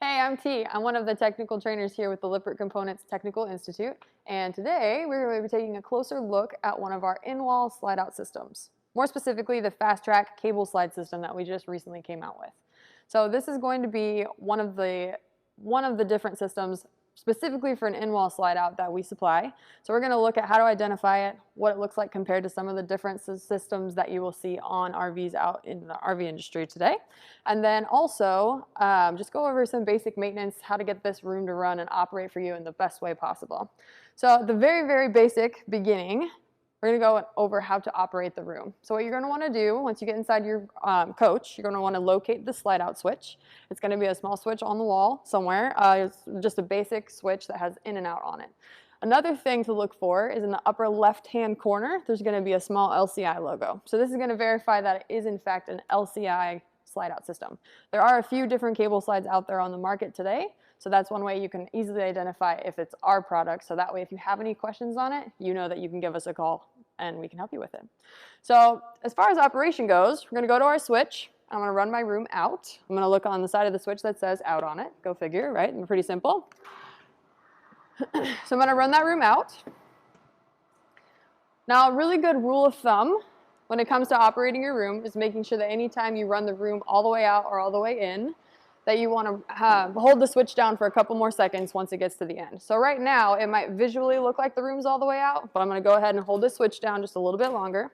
Hey, I'm T. I'm one of the technical trainers here with the Lippert Components Technical Institute, and today we're going to be taking a closer look at one of our in-wall slide-out systems. More specifically, the FasTrak cable slide system that we just recently came out with. So this is going to be one of the different systems specifically for an in-wall slide-out that we supply. So we're going to look at how to identify it, what it looks like compared to some of the different systems that you will see on RVs out in the RV industry today. And then also just go over some basic maintenance, how to get this room to run and operate for you in the best way possible. So at the very, very basic beginning, we're going to go over how to operate the room. So what you're going to want to do once you get inside your coach, you're going to want to locate the slide out switch. It's going to be a small switch on the wall somewhere. It's just a basic switch that has in and out on it. Another thing to look for is in the upper left-hand corner, there's going to be a small LCI logo. So this is going to verify that it is in fact an LCI slide out system. There are a few different cable slides out there on the market today. So that's one way you can easily identify if it's our product. So that way, if you have any questions on it, you know that you can give us a call and we can help you with it. So as far as operation goes, we're going to go to our switch. I'm going to run my room out. I'm going to look on the side of the switch that says out on it. Go figure, right? And pretty simple. So I'm going to run that room out. Now, a really good rule of thumb when it comes to operating your room is making sure that anytime you run the room all the way out or all the way in, that you want to hold the switch down for a couple more seconds once it gets to the end. So right now, it might visually look like the room's all the way out, but I'm going to go ahead and hold the switch down just a little bit longer.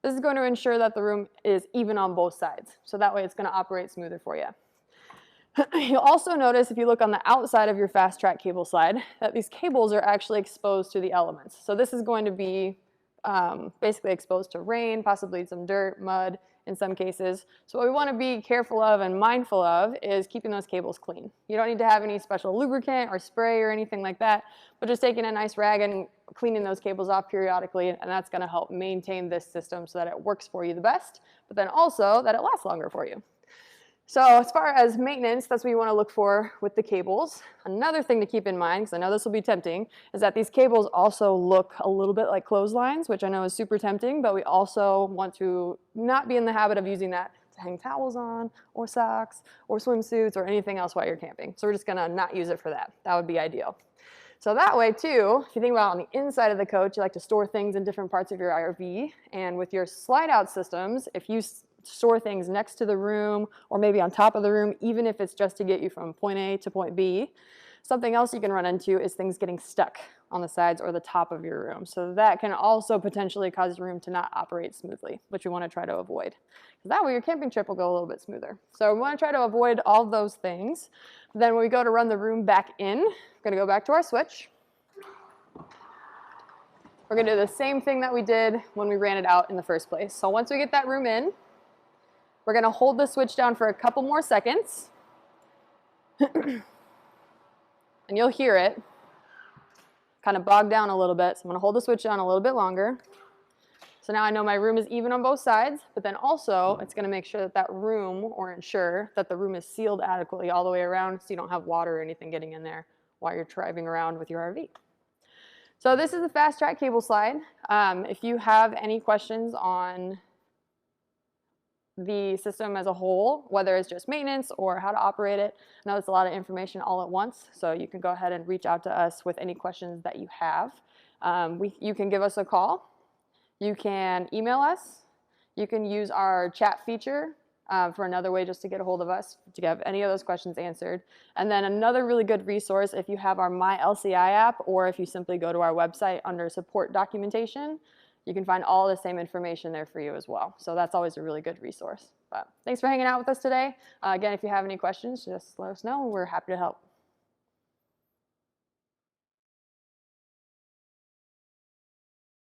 This is going to ensure that the room is even on both sides. So that way it's going to operate smoother for you. You'll also notice if you look on the outside of your FasTrak cable slide that these cables are actually exposed to the elements. So this is going to be basically exposed to rain, possibly some dirt, mud in some cases. So what we want to be careful of and mindful of is keeping those cables clean. You don't need to have any special lubricant or spray or anything like that, but just taking a nice rag and cleaning those cables off periodically, and that's going to help maintain this system so that it works for you the best, but then also that it lasts longer for you. So as far as maintenance, that's what you want to look for with the cables. Another thing to keep in mind, because I know this will be tempting, is that these cables also look a little bit like clotheslines, which I know is super tempting, but we also want to not be in the habit of using that to hang towels on, or socks, or swimsuits, or anything else while you're camping. So we're just going to not use it for that. That would be ideal. So that way too, if you think about on the inside of the coach, you like to store things in different parts of your RV, and with your slide out systems, if you store things next to the room or maybe on top of the room, even if it's just to get you from point A to point B. Something else you can run into is things getting stuck on the sides or the top of your room. So that can also potentially cause your room to not operate smoothly, which you want to try to avoid. That way your camping trip will go a little bit smoother. So we want to try to avoid all those things. Then when we go to run the room back in, we're going to go back to our switch. We're going to do the same thing that we did when we ran it out in the first place. So once we get that room in, we're going to hold the switch down for a couple more seconds. And you'll hear it kind of bog down a little bit. So I'm going to hold the switch down a little bit longer. So now I know my room is even on both sides, but then also it's going to make sure that that room, or ensure that the room is sealed adequately all the way around so you don't have water or anything getting in there while you're driving around with your RV. So this is the FasTrak cable slide. If you have any questions on the system as a whole, whether it's just maintenance or how to operate it, I know it's a lot of information all at once, so you can go ahead and reach out to us with any questions that you have. You can give us a call, you can email us, you can use our chat feature for another way just to get a hold of us to have any of those questions answered. And then another really good resource, if you have our My LCI app, or if you simply go to our website under support documentation, you can find all the same information there for you as well. So that's always a really good resource. But thanks for hanging out with us today. Again, if you have any questions, just let us know. We're happy to help.